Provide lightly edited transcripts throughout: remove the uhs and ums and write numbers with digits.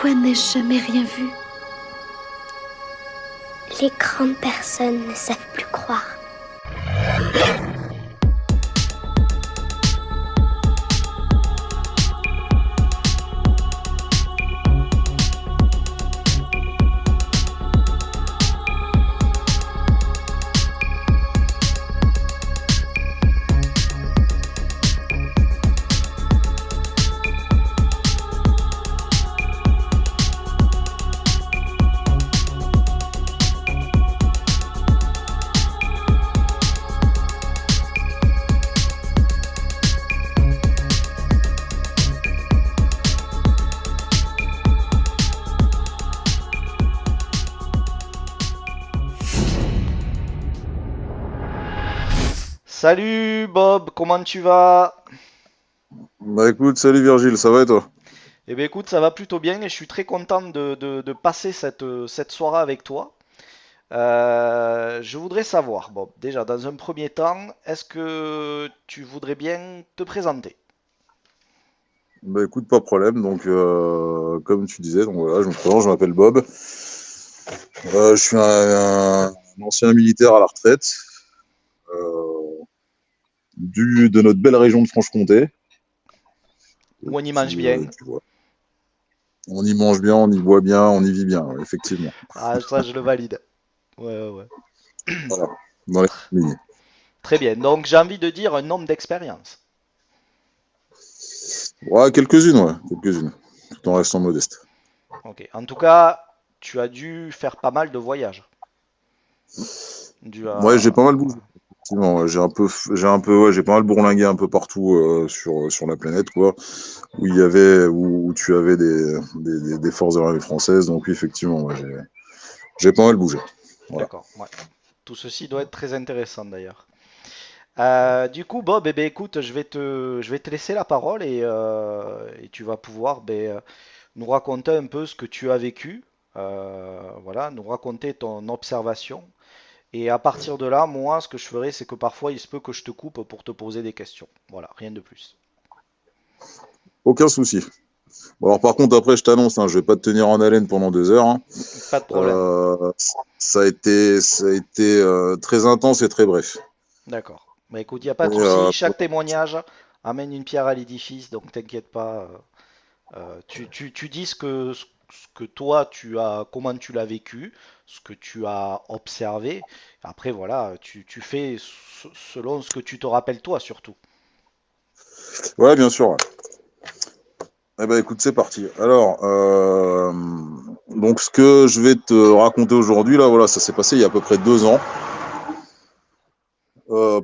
Pourquoi n'ai-je jamais rien vu? Les grandes personnes ne savent plus croire. Salut Bob, comment tu vas? Bah écoute, salut Virgile, ça va et toi? Eh bien écoute, ça va plutôt bien et je suis très content de passer cette soirée avec toi. Je voudrais savoir, Bob, déjà dans un premier temps, est-ce que tu voudrais bien te présenter? Bah écoute, pas de problème. Donc, comme tu disais, donc voilà, je me présente, je m'appelle Bob. Je suis un ancien militaire à la retraite euh, de notre belle région de Franche-Comté. Et Où on y mange puis, bien? voilà. On y mange bien, on y boit bien, on y vit bien, ouais, effectivement. Ah, ça je le valide. Ouais, ouais, ouais. Voilà, dans les familles. Très bien, donc j'ai envie de dire un nombre d'expérience. Ouais, quelques-unes, ouais, quelques-unes, tout en restant modeste. Ok, en tout cas, tu as dû faire pas mal de voyages. Dû Ouais, j'ai à... pas mal bougé. Effectivement, ouais, ouais, j'ai pas mal bourlingué un peu partout sur la planète, quoi. Où tu avais des forces de l'armée française. Donc oui, effectivement, ouais, j'ai pas mal bougé. Voilà. D'accord, ouais. Tout ceci doit être très intéressant d'ailleurs. Du coup, Bob, eh ben, écoute, je vais te laisser la parole et tu vas pouvoir nous raconter un peu ce que tu as vécu. Voilà, nous raconter ton observation. Et à partir de là, moi, ce que je ferai, c'est que parfois, il se peut que je te coupe pour te poser des questions. Voilà, rien de plus. Aucun souci. Bon, alors par contre, après, je t'annonce, hein, je vais pas te tenir en haleine pendant 2 heures, hein. Pas de problème. Euh, ça a été très intense et très bref. D'accord. Bah écoute, il n'y a pas Et, de souci. Chaque témoignage amène une pierre à l'édifice, donc t'inquiète pas. Tu dis ce que toi tu as, comment tu l'as vécu, ce que tu as observé. Après, voilà, tu fais selon ce que tu te rappelles toi surtout. ouais, bien sûr. Ouais. Eh ben, écoute, c'est parti. Alors, donc ce que je vais te raconter aujourd'hui, là, voilà, ça s'est passé il y a à peu près 2 ans.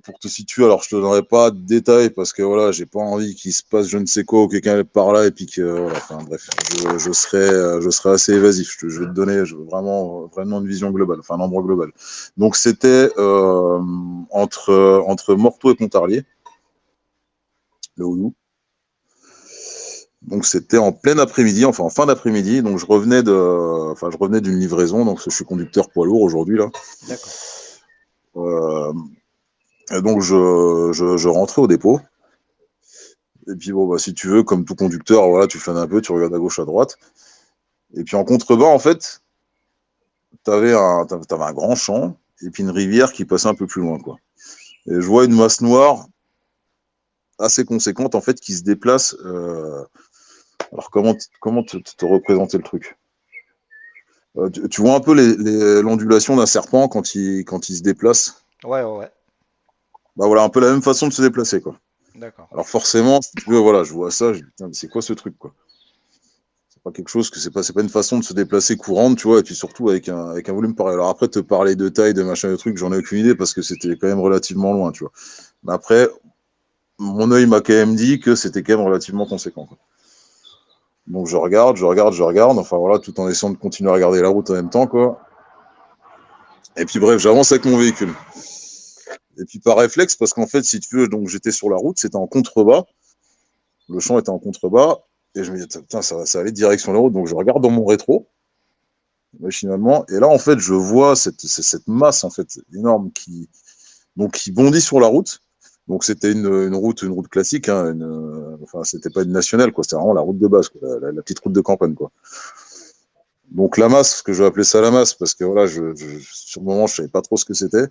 Pour te situer, alors je te donnerai pas de détails parce que voilà, j'ai pas envie qu'il se passe je ne sais quoi ou quelqu'un par là et puis que voilà, enfin bref, je serai assez évasif. Je vais te donner vraiment une vision globale, enfin un endroit global. Donc c'était entre Morteau et Pontarlier, le Houyou. Donc c'était en plein après-midi, enfin en fin d'après-midi. Donc je revenais d'une livraison, donc je suis conducteur poids lourd aujourd'hui là. D'accord. Euh, et donc je rentrais au dépôt. Et puis bon, bah, si tu veux, comme tout conducteur, voilà, tu flânes un peu, tu regardes à gauche, à droite. Et puis en contrebas, en fait, t'avais un grand champ et puis une rivière qui passait un peu plus loin, quoi. Et je vois une masse noire assez conséquente, en fait, qui se déplace. Alors comment te représenter le truc? Tu vois un peu l'ondulation d'un serpent quand il se déplace. Ouais, ouais, ouais. Bah voilà, un peu la même façon de se déplacer, quoi. D'accord. Alors forcément, si tu veux, voilà, je vois ça, je dis, putain, mais c'est quoi ce truc, quoi? C'est pas quelque chose que c'est pas une façon de se déplacer courante, tu vois, et puis surtout avec un volume pareil. Alors après, te parler de taille, de machin, de trucs, j'en ai aucune idée parce que c'était quand même relativement loin, tu vois. Mais après, mon œil m'a quand même dit que c'était quand même relativement conséquent, quoi. Donc je regarde, enfin voilà, tout en essayant de continuer à regarder la route en même temps, quoi. Et puis bref, j'avance avec mon véhicule. Et puis par réflexe, parce qu'en fait, si tu veux, donc j'étais sur la route, c'était en contrebas, le champ était en contrebas, et je me dis, putain, ça allait direction la route, donc je regarde dans mon rétro, machinalement. Et là, en fait, je vois cette masse en fait énorme qui bondit sur la route. Donc c'était une route classique, hein, enfin c'était pas une nationale, quoi. C'était vraiment la route de base, quoi, la petite route de campagne, quoi. Donc la masse, que je vais appeler ça la masse, parce que voilà, sur le moment, je savais pas trop ce que c'était.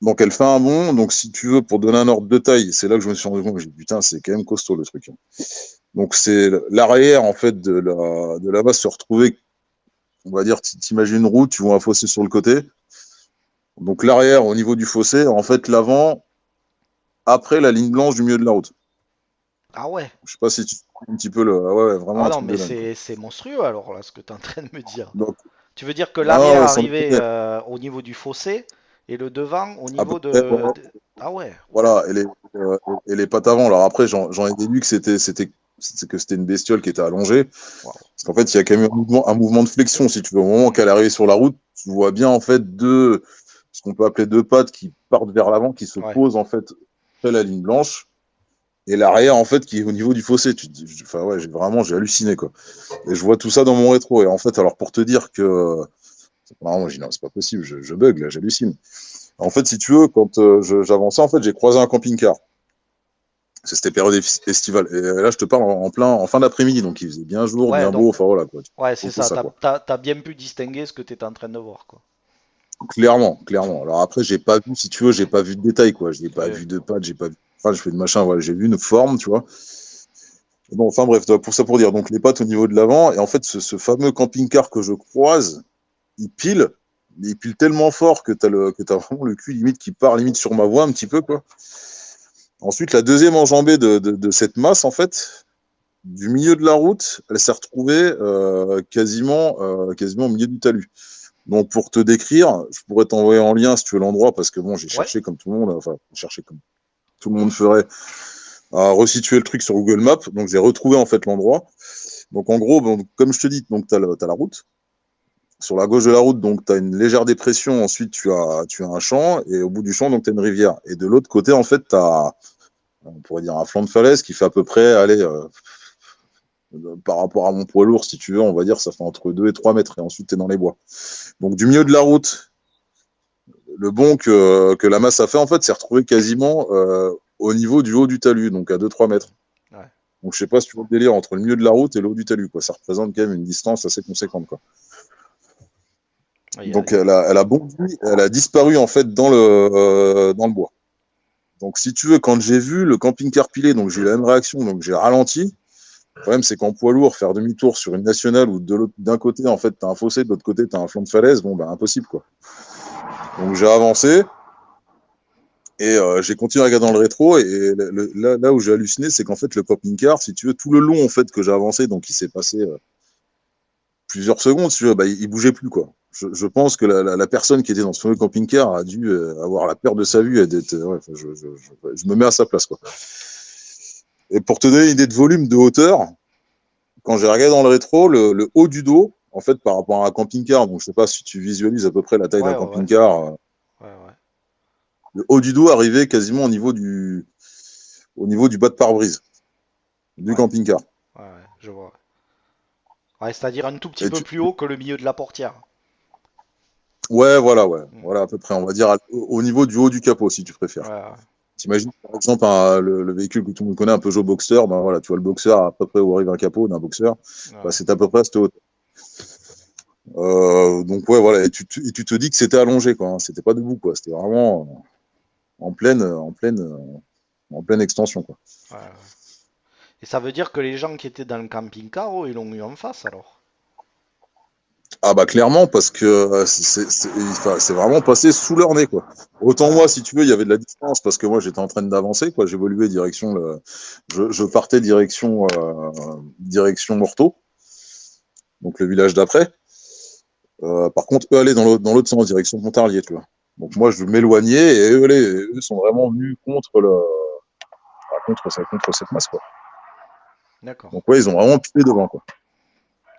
Donc elle fait un bond. Donc si tu veux, pour donner un ordre de taille, c'est là que je me suis rendu compte. J'ai dit putain, c'est quand même costaud le truc, hein. Donc c'est l'arrière en fait de la masse se retrouver. On va dire, t'imagines une route, tu vois un fossé sur le côté. Donc l'arrière au niveau du fossé, en fait l'avant après la ligne blanche du milieu de la route. Ah ouais. Je sais pas si tu comprends un petit peu le. Ah ouais, vraiment Ah un non, truc mais de dingue, quoi. c'est monstrueux alors là, ce que tu es en train de me dire. Donc, Tu veux dire que ah l'arrière ouais, sans arrivait déconner. au niveau du fossé et le devant au À peu niveau près, ouais. Ah ouais, waouh. Voilà, euh, et les pattes avant. Alors après, j'en ai déduit que c'était une bestiole qui était allongée. Waouh. Parce qu'en fait, il y a quand même un mouvement de flexion, si tu veux. Au moment Hmm. qu'elle arrive sur la route, tu vois bien en fait ce qu'on peut appeler deux pattes qui partent vers l'avant, qui se Ouais. posent en fait près la ligne blanche, et l'arrière en fait qui est au niveau du fossé. Enfin ouais, j'ai halluciné quoi. Et je vois tout ça dans mon rétro. Et en fait, alors pour te dire que, non, j'ai dit non, c'est pas possible, je bug là, j'hallucine. En fait, si tu veux, quand j'avançais, en fait, j'ai croisé un camping-car. C'était période estivale. Et là, je te parle en fin d'après-midi, donc il faisait bien jour, Ouais, bien beau. donc, Enfin voilà quoi. ouais, Faut c'est tout ça. ça quoi. T'as bien pu distinguer ce que tu étais en train de voir, quoi. Clairement, clairement. Hmm. Alors après, j'ai pas vu, si tu veux, j'ai pas vu de détails quoi. Je n'ai pas Ouais. vu de pattes, j'ai pas vu. Enfin, je fais de machin. Voilà, j'ai vu une forme, tu vois. Et bon, enfin bref, pour ça pour dire. Donc les pattes au niveau de l'avant. Et en fait, ce fameux camping-car que je croise, il pile. Mais il pile tellement fort que t'as vraiment le cul limite qui part limite sur ma voie un petit peu quoi. Ensuite, la deuxième enjambée de cette masse, en fait, du milieu de la route, elle s'est retrouvée quasiment au milieu du talus. Donc, pour te décrire, je pourrais t'envoyer en lien si tu veux l'endroit, parce que bon, j'ai Ouais. cherché comme tout le monde, enfin, cherché comme tout le monde ferait, à resituer le truc sur Google Maps. Donc, j'ai retrouvé en fait l'endroit. Donc, en gros, bon, comme je te dis, donc tu as, la route. Sur la gauche de la route, donc tu as une légère dépression. Ensuite, tu as un champ, et au bout du champ, donc tu as une rivière. Et de l'autre côté, en fait, tu as, on pourrait dire, un flanc de falaise qui fait à peu près, allez, par rapport à mon poids lourd, si tu veux, on va dire, ça fait entre 2 et 3 mètres. Et ensuite, tu es dans les bois. Donc, du milieu de la route, le bond que la masse a fait, en fait, s'est retrouvé quasiment au niveau du haut du talus, donc à 2-3 mètres. Ouais. Donc, je sais pas si tu vois le délire entre le milieu de la route et le haut du talus, quoi. Ça représente quand même une distance assez conséquente, quoi. Il y a- Donc, elle a bondi, elle a disparu, en fait, dans le bois. Donc, si tu veux, quand j'ai vu le camping-car pilé, donc j'ai eu la même réaction, donc j'ai ralenti. Le problème, c'est qu'en poids lourd, faire demi-tour sur une nationale où d'un côté, en fait, tu as un fossé, de l'autre côté, tu as un flanc de falaise, bon, ben, impossible, quoi. Donc, j'ai avancé et j'ai continué à regarder dans le rétro. Et là où j'ai halluciné, c'est qu'en fait, le camping-car, si tu veux, tout le long, en fait, que j'ai avancé, donc il s'est passé plusieurs secondes, si tu veux, bah, il bougeait plus, quoi. Je pense que la personne qui était dans ce fameux camping-car a dû avoir la peur de sa vue. Ouais, enfin, je me mets à sa place, quoi. Et pour te donner une idée de volume, de hauteur, quand j'ai regardé dans le rétro, le haut du dos, en fait, par rapport à un camping-car, donc je sais pas si tu visualises à peu près la taille d'un Ouais, ouais, ouais. camping-car, Ouais, ouais. le haut du dos arrivait quasiment au niveau du bas de pare-brise du Ouais, camping-car. ouais, ouais, je vois. Ouais, c'est-à-dire un tout petit Et peu plus haut que le milieu de la portière. ouais, Hmm. voilà à peu près, on va dire au niveau du haut du capot, si tu Ouais, préfères. ouais, T'imagines par exemple le véhicule que tout le monde connaît, un Peugeot Boxster, ben voilà, tu vois le Boxster à peu près où arrive un capot d'un Boxster, ben, ouais. c'est à peu près à cette hauteur. Donc ouais, voilà, et tu te dis que c'était allongé, quoi, hein, c'était pas debout, quoi, c'était vraiment en pleine, en pleine, en pleine extension, quoi. Ouais, ouais. Et ça veut dire que les gens qui étaient dans le camping-car, oh, ils l'ont eu en face alors. Ah bah clairement, parce que enfin, c'est vraiment passé sous leur nez, quoi. Autant Ouais, moi, si tu veux, il y avait de la distance, parce que moi j'étais en train d'avancer, quoi. J'évoluais direction je partais direction Morteau, donc le village d'après. Par contre, eux allaient dans l'autre sens, direction Pontarlier, tu vois. Donc moi je m'éloignais et eux sont vraiment venus contre cette masse, quoi. d'accord. Donc ouais, ils ont vraiment pipé devant, quoi.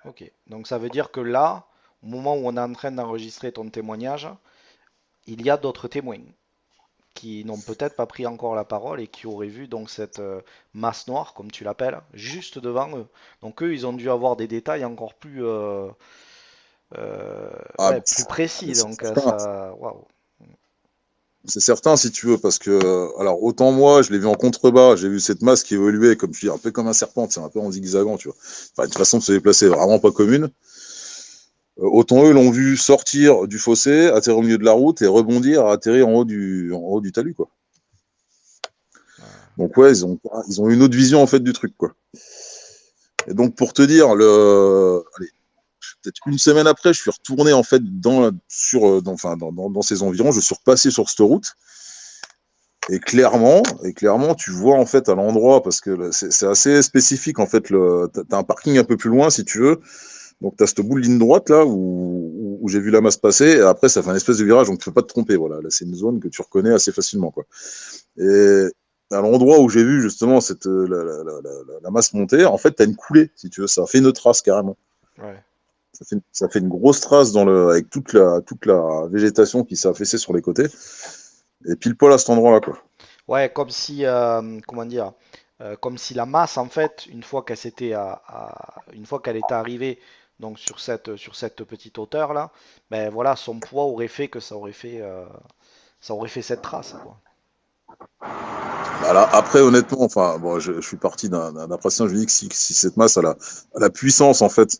Ok. Donc ça veut dire que là, au moment où on est en train d'enregistrer ton témoignage, il y a d'autres témoins qui n'ont peut-être pas pris encore la parole et qui auraient vu donc cette masse noire, comme tu l'appelles, juste devant eux. Donc eux, ils ont dû avoir des détails encore plus, Ah, ouais, plus mais précis. c'est Donc certain. ça, waouh. C'est certain, si tu veux, parce que, alors, autant moi, je l'ai vu en contrebas, j'ai vu cette masse qui évoluait, comme tu dis, un peu comme un serpent, c'est un peu en zigzagant, tu vois. Enfin, une façon de se déplacer vraiment pas commune. Autant eux l'ont vu sortir du fossé, atterrir au milieu de la route et rebondir, atterrir en haut du talus, quoi. Ouais. Donc, ouais, ils ont une autre vision, en fait, du truc, quoi. Et donc, pour te dire, allez, peut-être une semaine après, je suis retourné, en fait, enfin, dans ces environs, je suis repassé sur cette route. Et clairement, tu vois en fait à l'endroit, parce que c'est assez spécifique en fait. T'as un parking un peu plus loin si tu veux. Donc t'as cette bout de ligne droite là où j'ai vu la masse passer. Et après, ça fait un espèce de virage, donc tu peux pas te tromper. Voilà, là c'est une zone que tu reconnais assez facilement quoi. Et à l'endroit où j'ai vu justement la masse monter, en fait, t'as une coulée si tu veux. Ça fait une trace carrément. Ouais. Ça fait une grosse trace avec toute la végétation qui s'est affaissée sur les côtés. Et pile poil à cet endroit-là quoi. Ouais, comme si, comment dire, comme si la masse, en fait, une fois qu'elle était arrivée donc sur cette petite hauteur là, ben voilà, son poids aurait fait que ça aurait fait cette trace, quoi. Bah là, après, honnêtement, enfin, bon, je suis parti d'un principe, je me dis que si cette masse a la puissance, en fait,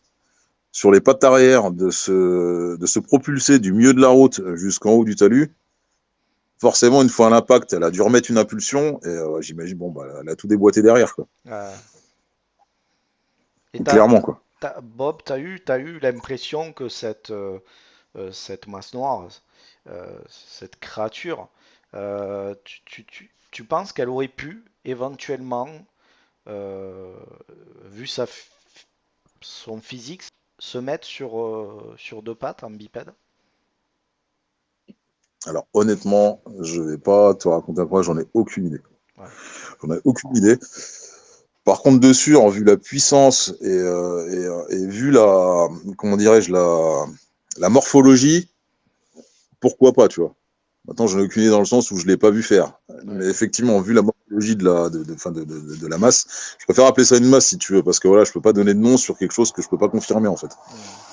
sur les pattes arrière de se propulser du milieu de la route jusqu'en haut du talus, forcément, une fois un impact, elle a dû remettre une impulsion, et j'imagine, bon, bah, elle a tout déboîté derrière, quoi. Euh, et Clairement, quoi. Bob, t'as eu l'impression que cette masse noire, cette créature, tu penses qu'elle aurait pu éventuellement, euh, vu son physique, se mettre sur deux pattes en bipède? Alors, honnêtement, je vais pas te raconter après, j'en ai aucune idée. Ouais, J'en ai aucune idée. Par contre, dessus, en vu la puissance et vu comment dirais-je, la morphologie, pourquoi pas, tu vois. Maintenant, j'en ai aucune idée dans le sens où je ne l'ai pas vu faire. ouais, Mais effectivement, vu la morphologie de la masse, je préfère appeler ça une masse si tu veux, parce que voilà, je ne peux pas donner de nom sur quelque chose que je ne peux pas confirmer en fait. hmm,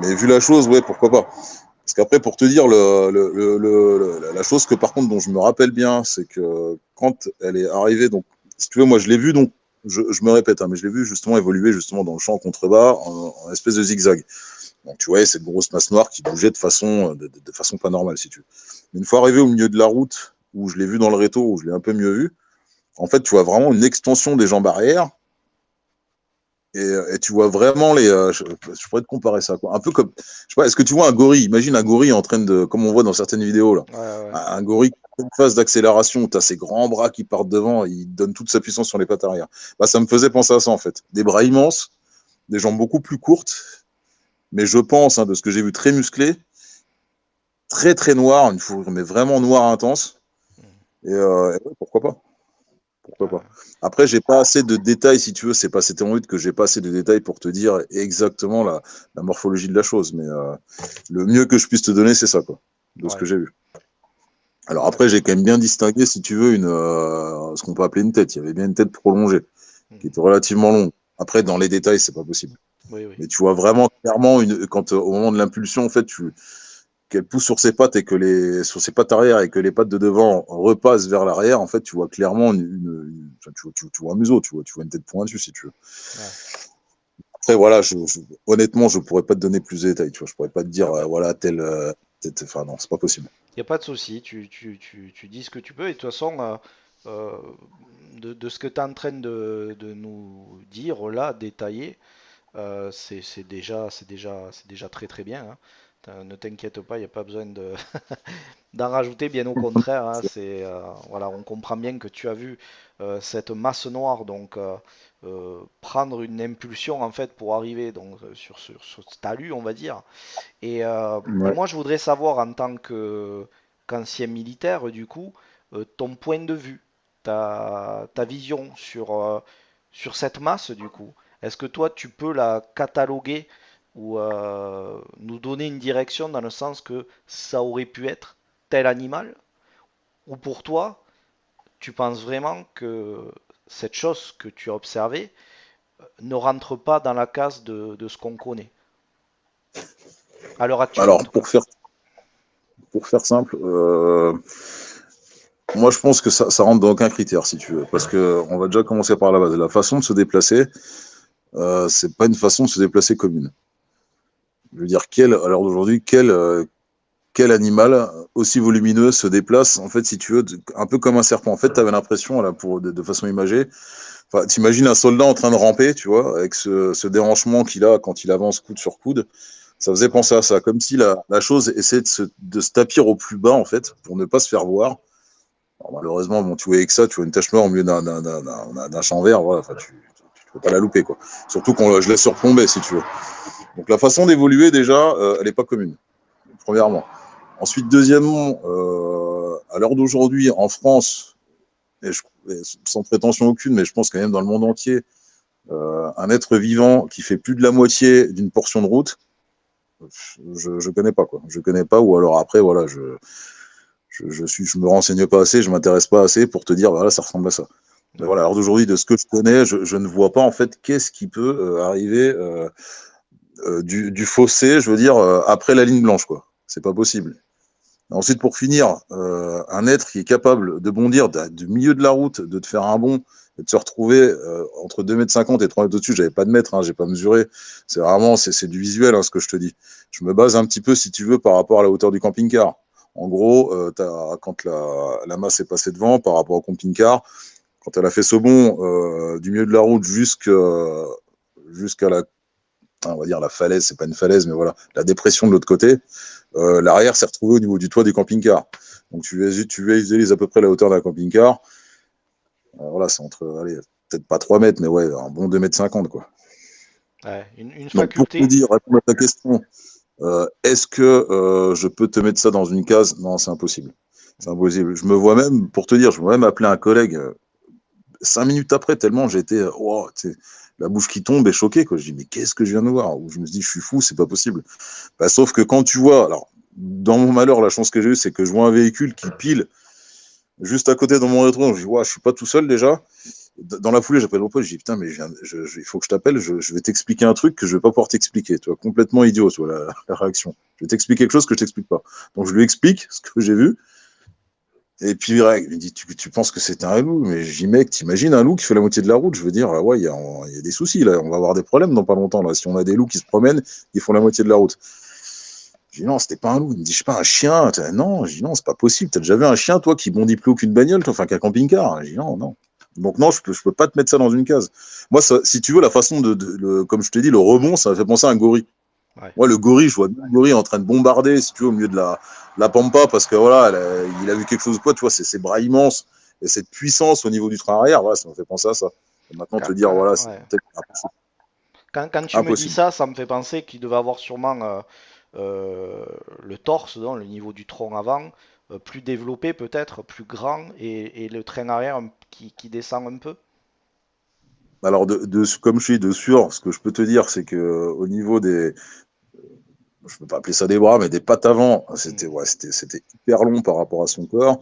Mais vu la chose, ouais, pourquoi pas. Parce qu'après, pour te dire, la chose que par contre dont je me rappelle bien, c'est que quand elle est arrivée, donc si tu veux, moi je l'ai vu, donc je me répète, hein, mais je l'ai vu justement évoluer justement dans le champ en contrebas en espèce de zigzag. Donc tu vois, cette grosse masse noire qui bougeait de façon pas normale, si tu veux. Mais une fois arrivé au milieu de la route, où je l'ai vu dans le rétro, où je l'ai un peu mieux vu, en fait, tu vois vraiment une extension des jambes arrière, et tu vois vraiment je pourrais te comparer ça, quoi. Un peu comme, je sais pas, est-ce que tu vois un gorille? Imagine un gorille en train de, comme on voit dans certaines vidéos, là. ouais, ouais, Un gorille qui a une phase d'accélération où tu as ses grands bras qui partent devant et il donne toute sa puissance sur les pattes arrière. Bah, ça me faisait penser à ça, en fait. Des bras immenses, des jambes beaucoup plus courtes, mais je pense, hein, de ce que j'ai vu, très musclé, très très noir, une fourrure, mais vraiment noire intense. hmm, Et ouais, pourquoi pas? Pourquoi pas? ouais, Après, j'ai pas assez de détails, si tu veux, c'est pas c'était en lutte que j'ai pas assez de détails pour te dire exactement la morphologie de la chose, mais le mieux que je puisse te donner, c'est ça, quoi, de ce que ouais, j'ai vu. Alors après, d'accord. j'ai quand même bien distingué, si tu veux, ce qu'on peut appeler une tête. Il y avait bien une tête prolongée, qui Hmm, était relativement longue. Après, dans les détails, c'est pas possible. oui, oui, Mais tu vois vraiment clairement quand au moment de l'impulsion, en fait, qu'elle pousse sur ses pattes sur ses pattes arrière et que les pattes de devant repassent vers l'arrière, en fait, tu vois clairement enfin, tu vois un museau, tu vois une tête pointue, si tu veux. ouais, Après, voilà, honnêtement, je pourrais pas te donner plus de détails, tu vois. Je pourrais pas te dire, d'accord. voilà, enfin, non, c'est pas possible. Il n'y a pas de souci, tu dis ce que tu peux. Et de toute façon, euh, de ce que tu es en train de nous dire là, détaillé, c'est déjà très très bien, hein. Ne t'inquiète pas, il n'y a pas besoin d'en rajouter, bien au contraire, hein. Voilà, on comprend bien que tu as vu cette masse noire donc prendre une impulsion en fait pour arriver donc sur ce talus, on va dire. Et Ouais. moi, je voudrais savoir, en tant qu'ancien militaire, du coup, ton point de vue, ta vision sur cette masse, du coup. Est-ce que toi, tu peux la cataloguer ou nous donner une direction dans le sens que ça aurait pu être tel animal? Ou pour toi, tu penses vraiment que cette chose que tu as observée ne rentre pas dans la case de ce qu'on connaît, à l'heure actuelle en Alors, tout cas? pour faire simple, moi je pense que ça rentre dans aucun critère, si tu veux. Parce que on va déjà commencer par la base. La façon de se déplacer, c'est pas une façon de se déplacer commune. Je veux dire, à l'heure d'aujourd'hui, quel animal aussi volumineux se déplace, en fait, si tu veux, un peu comme un serpent. En fait, tu avais l'impression, là, de façon imagée, enfin, t'imagines un soldat en train de ramper, tu vois, avec ce déhanchement qu'il a quand il avance coude sur coude. Ça faisait Ouais. penser à ça, comme si la chose essayait de se tapir au plus bas, en fait, pour ne pas se faire voir. Alors, malheureusement, bon, tu voyais que ça, tu vois une tache noire au milieu d'un champ vert, voilà, enfin, tu peux pas la louper, quoi. Surtout quand je laisse surplomber, si tu veux. Donc la façon d'évoluer, déjà, elle n'est pas commune, premièrement. Ensuite, deuxièmement, à l'heure d'aujourd'hui, en France, et sans prétention aucune, mais je pense quand même dans le monde entier, un être vivant qui fait plus de la moitié d'une portion de route, je connais pas, quoi. Je connais pas, ou alors après, voilà, je me renseigne pas assez, je m'intéresse pas assez pour te dire, voilà, ça ressemble à ça. Mais Ouais. voilà, alors d'aujourd'hui, de ce que je connais, je ne vois pas en fait qu'est-ce qui peut arriver du fossé, je veux dire, après la ligne blanche, quoi. C'est pas possible. Ensuite, pour finir, un être qui est capable de bondir du milieu de la route, de te faire un bond, et de se retrouver entre 2,50 m et 3 m au-dessus, j'avais pas de mètre, hein, j'ai pas mesuré. C'est vraiment, c'est du visuel, hein, ce que je te dis. Je me base un petit peu, si tu veux, par rapport à la hauteur du camping-car. En gros, quand la masse est passée devant par rapport au camping-car, quand elle a fait ce bond du milieu de la route jusqu'à on va dire la falaise, c'est pas une falaise, mais voilà, la dépression de l'autre côté, l'arrière s'est retrouvé au niveau du toit du camping-car. Donc tu visualises à peu près la hauteur d'un camping-car. Voilà, c'est entre, allez, peut-être pas 3 mètres, mais ouais, un bon 2,50 m, quoi. Ouais. Une Donc pour te faculté. dire, répondre à ta question, est-ce que je peux te mettre ça dans une case? Non, c'est impossible. C'est impossible. Je me vois même, pour te dire, je me vois même appeler un collègue 5 minutes après, tellement j'étais, wow, la bouche qui tombe et choqué, quoi. Je dis, mais qu'est-ce que je viens de voir? Ou je me dis, je suis fou, c'est pas possible. Bah, sauf que quand tu vois, alors, dans mon malheur, la chance que j'ai eue, c'est que je vois un véhicule qui pile juste à côté dans mon rétro. Je dis, ouais, je suis pas tout seul déjà. Dans la foulée, j'appelle mon pote, je dis, putain, mais il faut que je t'appelle, je vais t'expliquer un truc que je vais pas pouvoir t'expliquer. Tu vois, complètement idiot, tu vois, la réaction. Je vais t'expliquer quelque chose que je t'explique pas. Donc, je lui explique ce que j'ai vu. Et puis, il me dit, tu penses que c'était un loup? Mais j'y mec, t'imagines un loup qui fait la moitié de la route? Je veux dire, ouais, il y a des soucis, là. On va avoir des problèmes dans pas longtemps, là. Si on a des loups qui se promènent, ils font la moitié de la route. Je dis non, c'était pas un loup. Il me dit, je sais pas, un chien. Non, je dis non, c'est pas possible. T'as déjà vu un chien, toi, qui bondit plus haut qu'une bagnole, enfin qu'un camping-car? Je dis non, non. Donc non, je peux pas te mettre ça dans une case. Moi, ça, si tu veux, la façon comme je te dis, le rebond, ça me fait penser à un gorille. Ouais. Moi, le gorille, je vois bien le gorille en train de bombarder, si tu veux, au milieu de la pampa, parce que voilà, il a vu quelque chose de quoi, tu vois, ses bras immenses et cette puissance au niveau du train arrière, voilà, ça me fait penser à ça. Et maintenant, te dire, voilà, c'est Ouais. peut-être impossible. Quand tu me dis Impossible. ça, ça me fait penser qu'il devait avoir sûrement le torse, donc, le niveau du tronc avant, plus développé peut-être, plus grand, et le train arrière qui descend un peu. Alors, comme je suis de sûr, ce que je peux te dire, c'est que au niveau je peux pas appeler ça des bras, mais des pattes avant, Hmm. c'était hyper long par rapport à son corps.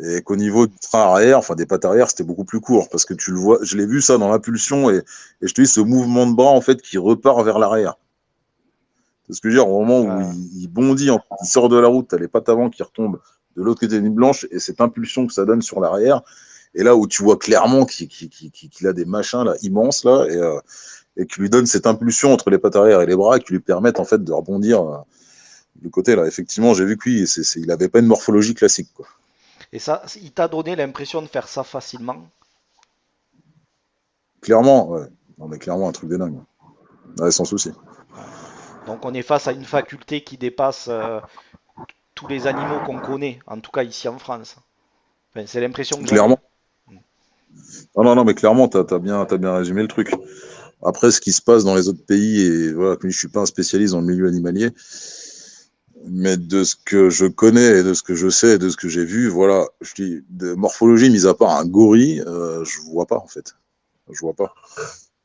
Ouais. Et qu'au niveau du train arrière, enfin des pattes arrière, c'était beaucoup plus court. Parce que tu le vois, je l'ai vu ça dans l'impulsion et je te dis, ce mouvement de bras, en fait, qui repart vers l'arrière. C'est ce que je veux dire, au moment où Ouais. il bondit, il sort de la route, tu as les pattes avant qui retombent de l'autre côté de ligne blanche et cette impulsion que ça donne sur l'arrière. Et là où tu vois clairement qu'il a des machins là, immenses là, et qui lui donne cette impulsion entre les pattes arrière et les bras qui lui permettent en fait de rebondir du côté là. Effectivement, j'ai vu que lui, il n'avait pas une morphologie classique, quoi. Et ça, il t'a donné l'impression de faire ça facilement. Clairement, ouais. On est clairement un truc de dingue. Ouais, sans souci. Ouais. Donc on est face à une faculté qui dépasse tous les animaux qu'on connaît, en tout cas ici en France. Enfin, c'est l'impression que j'en ai. Clairement. Non, non, non, mais clairement, t'as bien résumé le truc. Après, ce qui se passe dans les autres pays, et voilà, je suis pas un spécialiste dans le milieu animalier, mais de ce que je connais et de ce que je sais et de ce que j'ai vu, voilà, je dis, de morphologie, mis à part un gorille, je vois pas, en fait. Je vois pas.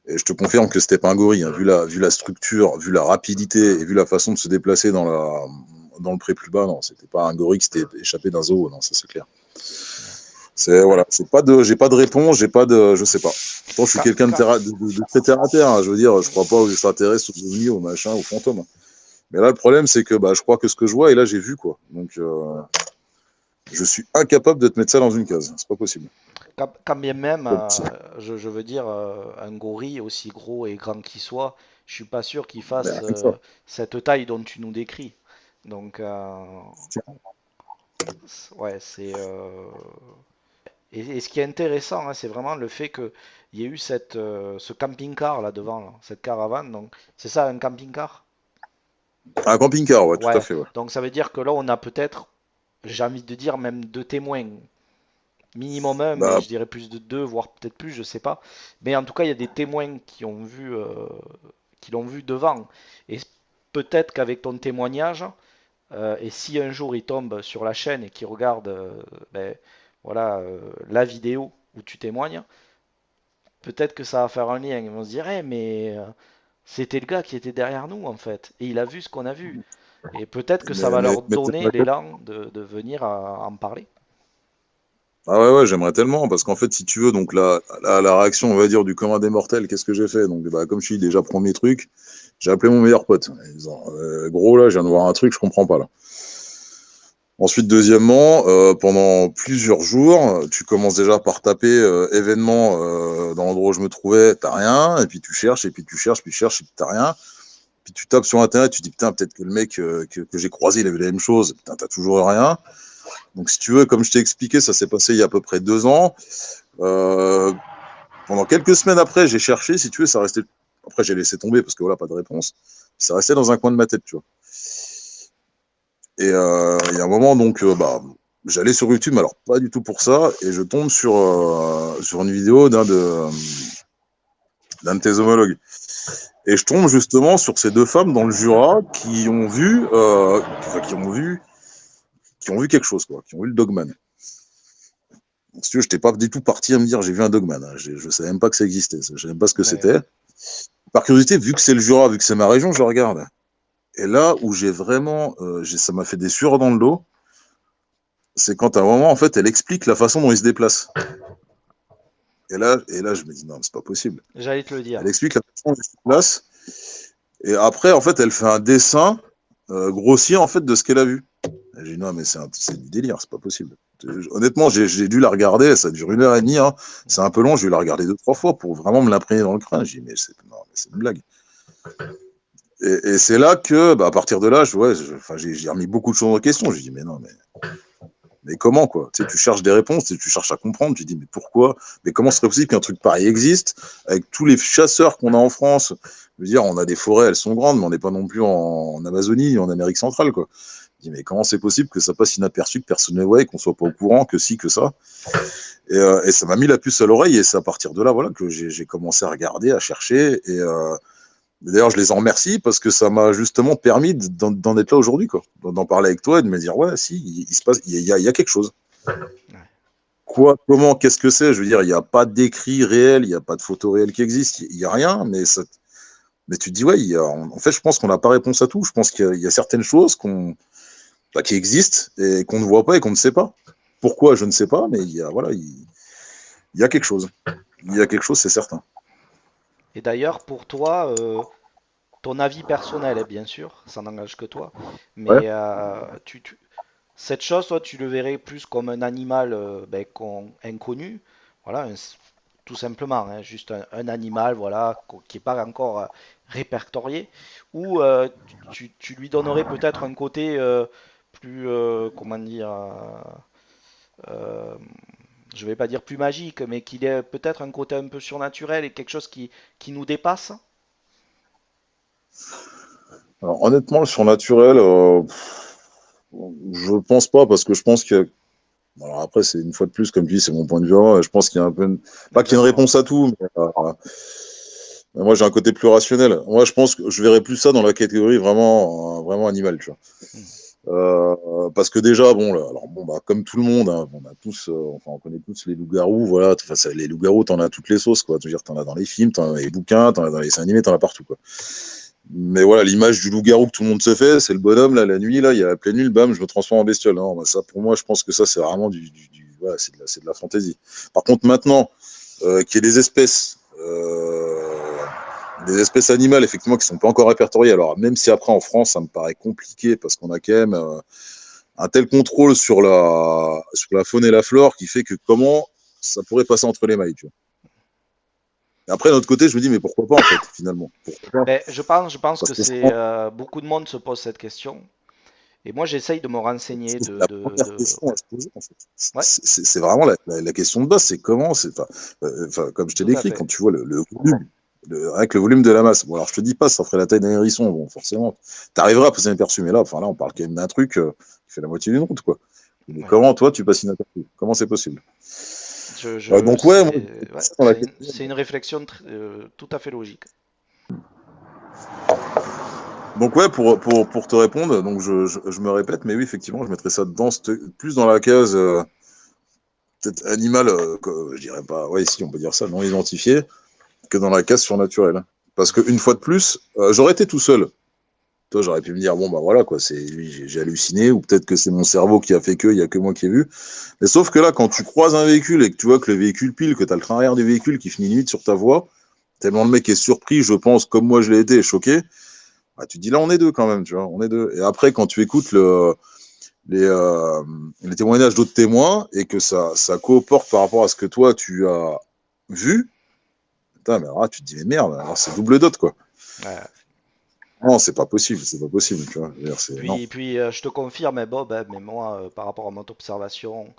Et je te confirme que c'était pas un gorille, hein, vu la structure, vu la rapidité et vu la façon de se déplacer dans le pré plus bas, non, c'était pas un gorille qui s'était échappé d'un zoo, non, ça c'est clair. Voilà, j'ai pas de réponse, je sais pas. Pourtant, je suis Quand, quelqu'un quand- de très terre à terre, hein, je veux dire, je crois pas aux extraterrestres, aux ovnis, aux machins, aux fantômes. Mais là, le problème, c'est que je crois que ce que je vois, et là, j'ai vu, quoi. Donc, je suis incapable de te mettre ça dans une case. C'est pas possible. Quand bien même, Comme ça. je veux dire, un gorille, aussi gros et grand qu'il soit, je suis pas sûr qu'il Ben, fasse rien que ça. cette taille dont tu nous décris. Donc, ouais, et ce qui est intéressant, hein, c'est vraiment le fait qu'il y ait eu ce camping-car là devant, là, cette caravane. Donc, c'est ça, un camping-car? Un camping-car, ouais, tout à Ouais. fait, ouais. Donc, ça veut dire que là, on a peut-être, j'ai envie de dire, même deux témoins. Minimum un, mais Bah, je dirais plus de deux, voire peut-être plus, je sais pas. Mais en tout cas, il y a des témoins qui l'ont vu devant. Et peut-être qu'avec ton témoignage, et si un jour il tombe sur la chaîne et qu'il regarde ben, voilà, la vidéo où tu témoignes, peut-être que ça va faire un lien. Ils vont se dire, eh, mais c'était le gars qui était derrière nous en fait, et il a vu ce qu'on a vu. Et peut-être que ça va leur mais donner l'élan de venir en parler. ah ouais, ouais, j'aimerais tellement, parce qu'en fait, si tu veux, donc la réaction, on va dire, du commun des mortels, qu'est-ce que j'ai fait? Donc, comme je suis déjà premier truc, j'ai appelé mon meilleur pote, en disant, gros, là, je viens de voir un truc, je comprends pas, là. Ensuite, deuxièmement, pendant plusieurs jours, tu commences déjà par taper événements dans l'endroit où je me trouvais, t'as rien, et puis tu cherches, et puis tu cherches, puis tu cherches, et puis t'as rien. Puis tu tapes sur Internet, tu te dis, putain, peut-être que le mec que j'ai croisé, il avait la même chose, putain, t'as toujours rien. Donc, si tu veux, comme je t'ai expliqué, ça s'est passé il y a à peu près 2 ans. Euh, Pendant quelques semaines après, j'ai cherché, si tu veux, ça restait. Après, j'ai laissé tomber parce que voilà, pas de réponse. Ça restait dans un coin de ma tête, tu vois. Et il y a un moment, donc, j'allais sur YouTube, mais alors pas du tout pour ça, et je tombe sur une vidéo d'un de tes homologues. Et je tombe justement sur ces deux femmes dans le Jura qui ont vu quelque chose, quoi, qui ont vu le Dogman. Si tu veux, je n'étais pas du tout parti à me dire j'ai vu un Dogman. Hein. Je ne savais même pas que ça existait. Je ne savais même pas ce que Ouais. c'était. Par curiosité, vu que c'est le Jura, vu que c'est ma région, je le regarde. Et là où j'ai vraiment, ça m'a fait des sueurs dans le dos, c'est quand à un moment, en fait, elle explique la façon dont il se déplace. Et là, je me dis non, c'est pas possible. J'allais te le Elle dire. explique la façon dont il se déplace. Et après, en fait, elle fait un dessin grossier en fait de ce qu'elle a vu. Et j'ai dit non, mais c'est du délire, c'est pas possible. Honnêtement, j'ai dû la regarder, ça dure 1 heure et demie. Hein. C'est un peu long, je vais la regarder 2, 3 fois pour vraiment me l'imprégner dans le crâne. J'ai dit mais c'est une blague. Et c'est là que, à partir de là, j'ai remis beaucoup de choses en question. J'ai dit mais non, mais comment quoi? Tu sais, tu cherches des réponses, tu cherches à comprendre. Tu dis mais pourquoi? Mais comment serait possible qu'un truc pareil existe avec tous les chasseurs qu'on a en France? Je veux dire, on a des forêts, elles sont grandes, mais on n'est pas non plus en Amazonie, en Amérique centrale quoi. Je dis mais comment c'est possible que ça passe inaperçu, que personne ne voit, qu'on soit pas au courant, que si, que ça. Et ça m'a mis la puce à l'oreille et c'est à partir de là voilà que j'ai commencé à regarder, à chercher d'ailleurs, je les en remercie parce que ça m'a justement permis d'en être là aujourd'hui, quoi. D'en parler avec toi et de me dire, ouais, si, il se passe, il y a quelque chose. Ouais. Quoi, comment, qu'est-ce que c'est? Je veux dire, il n'y a pas d'écrit réel, il n'y a pas de photo réelle qui existe, il n'y a rien, mais tu te dis, ouais, en fait, je pense qu'on n'a pas réponse à tout. Je pense qu'il y a certaines choses qui existent et qu'on ne voit pas et qu'on ne sait pas. Pourquoi, je ne sais pas, mais voilà, il y a quelque chose. Il y a quelque chose, c'est certain. Et d'ailleurs, pour toi, ton avis personnel, bien sûr, ça n'engage que toi, Ouais. mais cette chose, toi, tu le verrais plus comme un animal inconnu, voilà, tout simplement, hein, juste un animal, voilà, qui n'est pas encore répertorié, ou tu lui donnerais peut-être un côté plus, comment dire, euh, je vais pas dire plus magique, mais qu'il ait peut-être un côté un peu surnaturel et quelque chose qui nous dépasse. Alors, honnêtement, le surnaturel, je pense pas, parce que je pense que. Alors après, c'est une fois de plus, comme tu dis, c'est mon point de vue. Je pense qu'il y a un peu. Pas qu'il y ait une Exactement. réponse à tout, moi j'ai un côté plus rationnel. Moi, je pense que je verrais plus ça dans la catégorie vraiment, vraiment animal, tu vois. Hmm. Parce que déjà, bon, là, alors bon, comme tout le monde, hein, on a tous, enfin, on connaît tous les loups-garous, voilà. Enfin, les loups-garous, t'en as toutes les sauces, quoi. Tu veux dire, t'en as dans les films, t'en as dans les bouquins, t'en as dans les dessins animés, t'en as partout, quoi. Mais voilà, l'image du loup-garou que tout le monde se fait, c'est le bonhomme, là, la nuit, là, il y a la pleine lune, bam, je me transforme en bestiole. Non, ça, pour moi, je pense que ça, c'est vraiment voilà, c'est de la fantaisie. Par contre, maintenant, qu'il y ait des espèces des espèces animales, effectivement, qui sont pas encore répertoriées. Alors, même si après, en France, ça me paraît compliqué parce qu'on a quand même un tel contrôle sur la faune et la flore qui fait que comment ça pourrait passer entre les mailles, tu vois. Et après, d'un autre côté, je me dis, mais pourquoi pas, en fait, finalement? Pourquoi pas? Ben, je pense Parce que que je c'est pense beaucoup de monde se pose cette question. Et moi, j'essaye de me que renseigner, c'est la première question à se poser, en fait. Ouais, C'est vraiment la question de base, c'est comment, comme je t'ai tout à décrit, fait. quand tu vois le volume, avec le volume de la masse. Bon, alors je te dis pas, ça ferait la taille d'un hérisson, bon, forcément. Tu arriveras à passer inaperçu, mais là, enfin, là, on parle quand même d'un truc qui fait la moitié d'une route, quoi. Mais Ouais. comment, toi, tu passes inaperçu? Comment c'est possible? Donc, ouais, moi, C'est ouais, dans la question. c'est une réflexion tout à fait logique. Donc ouais, pour te répondre, donc je me répète, mais oui, effectivement, je mettrais ça plus dans la case peut-être animal, je dirais pas, ouais, si on peut dire ça, non identifié, que dans la case surnaturelle. Parce qu'une fois de plus, j'aurais été tout seul. Toi, j'aurais pu me dire, bon, bah voilà, quoi, c'est lui, j'ai halluciné, ou peut-être que c'est mon cerveau qui a fait que, il y a que moi qui ai vu. Mais sauf que là, quand tu croises un véhicule et que tu vois que le véhicule pile, que tu as le train arrière du véhicule qui finit limite sur ta voie, tellement le mec est surpris, je pense, comme moi je l'ai été, choqué, bah, tu te dis là, on est deux quand même, tu vois, on est deux. Et après, quand tu écoutes les, euh, les témoignages d'autres témoins et que ça coopère par rapport à ce que toi, tu as vu, putain, mais alors là, tu te dis, mais merde, alors c'est double dot, quoi. Ouais. Non, c'est pas possible, tu vois. Je veux dire, non. Puis je te confirme, hein, Bob, hein, mais moi, par rapport à mon observation,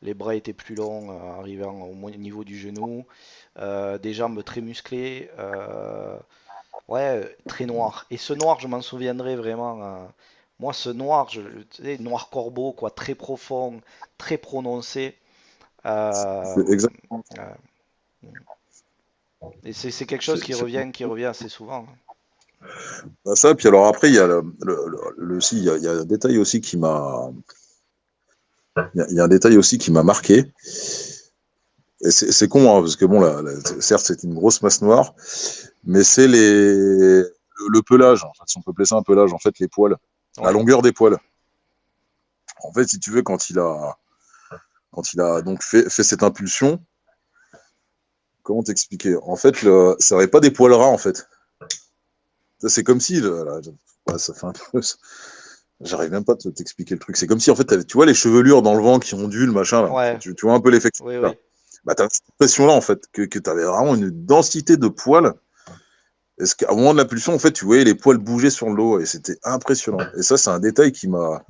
les bras étaient plus longs, arrivant au niveau du genou, des jambes très musclées, ouais, très noir. Et ce noir, je m'en souviendrai vraiment. Moi, ce noir, tu sais, noir corbeau, quoi, très profond, très prononcé. euh, C'est exactement euh, et c'est quelque chose c'est- c'est qui revient assez souvent. pas ça. Puis alors après, il y a aussi, il y a un détail aussi il y a un détail aussi qui m'a marqué. Et c'est con, hein, parce que bon, certes, c'est une grosse masse noire, mais c'est le pelage, en fait, si on peut appeler ça un pelage, en fait, les poils, la Ouais, longueur des poils. En fait, si tu veux, quand il a donc fait cette impulsion, comment t'expliquer? En fait, ça n'avait pas des poils ras, en fait. C'est comme si, ouais, ça fait un peu, j'arrive même pas à t'expliquer le truc. C'est comme si, en fait, tu vois les chevelures dans le vent qui ondulent, machin, là. ouais, Tu vois un peu l'effet que oui, ça fait. oui. Bah, t'as cette impression-là, en fait, que tu avais vraiment une densité de poils. Est-ce qu'à un moment de l'impulsion, en fait, tu voyais les poils bouger sur le dos et c'était impressionnant. Et ça, c'est un détail qui m'a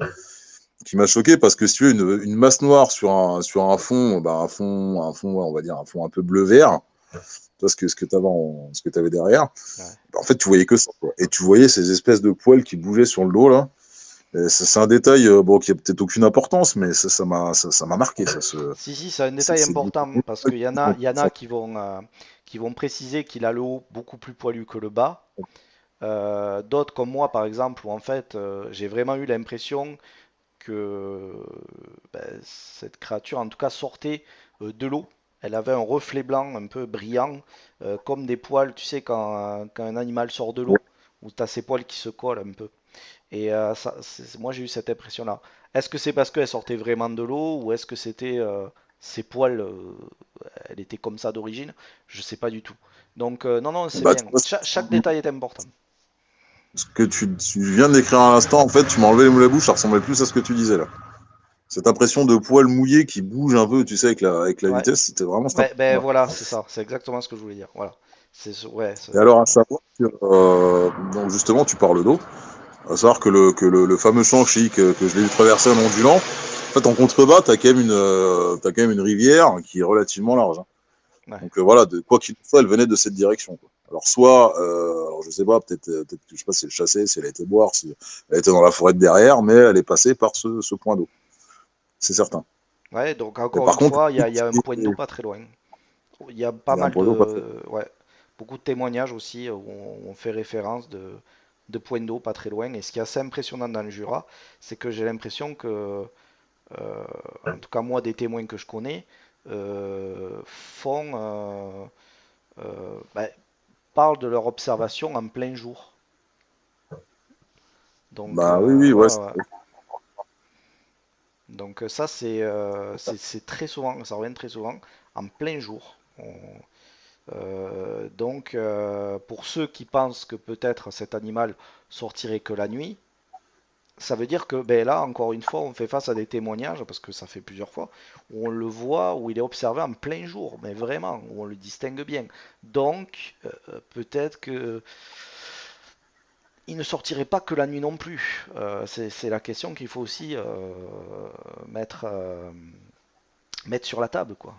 choqué parce que si tu veux, une masse noire sur un fond, bah, ouais, on va dire un fond un peu bleu-vert, toi, ce que tu avais derrière, Ouais. bah, en fait, tu voyais que ça, quoi. Et tu voyais ces espèces de poils qui bougeaient sur le dos, là. Et c'est un détail bon, qui a peut-être aucune importance, mais ça m'a marqué. Si, si, c'est un détail C'est important parce qu'il y en a qui vont préciser qu'il a le haut beaucoup plus poilu que le bas. D'autres comme moi, par exemple, où en fait, j'ai vraiment eu l'impression que ben, cette créature, en tout cas, sortait de l'eau. Elle avait un reflet blanc un peu brillant, comme des poils, tu sais, quand un animal sort de l'eau, où tu as ses poils qui se collent un peu. Et moi, j'ai eu cette impression-là. Est-ce que c'est parce qu'elle sortait vraiment de l'eau ou est-ce que c'était ses poils, elle était comme ça d'origine? Je sais pas du tout. Donc, non, non, c'est bah, tu bien. vois, Chaque détail est important. ce que tu viens de décrire à l'instant, en fait, tu m'as enlevé les mots de la bouche, ça ressemblait plus à ce que tu disais là. Cette impression de poils mouillés qui bouge un peu, tu sais, avec la Ouais, vitesse, c'était vraiment cette ben impression-là. voilà, c'est ça. C'est exactement ce que je voulais dire. Voilà. Ouais, Et alors, à savoir que, donc justement, tu parles d'eau, à savoir que le fameux champ que je l'ai vu traverser en ondulant, en fait, en contrebas, t'as quand même une rivière qui est relativement large, hein. ouais, Donc voilà, quoi qu'il en soit, elle venait de cette direction, quoi. Alors soit, alors je sais pas, peut-être que je sais pas si elle chassait, si elle a été boire, si elle était dans la forêt de derrière, mais elle est passée par ce point d'eau, c'est certain. ouais. Donc Et encore par une contre, fois, il y a un point d'eau pas très loin. Il y a pas il y a un mal point d'eau pas très. de, ouais, beaucoup de témoignages aussi où on fait référence de points d'eau pas très loin. Et ce qui est assez impressionnant dans le Jura, c'est que j'ai l'impression que en tout cas moi des témoins que je connais, font parlent de leur observation en plein jour. Donc Bah oui, oui, ouais. ouais, ouais. Donc ça c'est très souvent, ça revient très souvent en plein jour. Pour ceux qui pensent que peut-être cet animal sortirait que la nuit, ça veut dire que ben là, encore une fois, on fait face à des témoignages, parce que ça fait plusieurs fois, où on le voit, où il est observé en plein jour, mais vraiment, où on le distingue bien. Peut-être que il ne sortirait pas que la nuit non plus. C'est la question qu'il faut aussi mettre, mettre sur la table, quoi.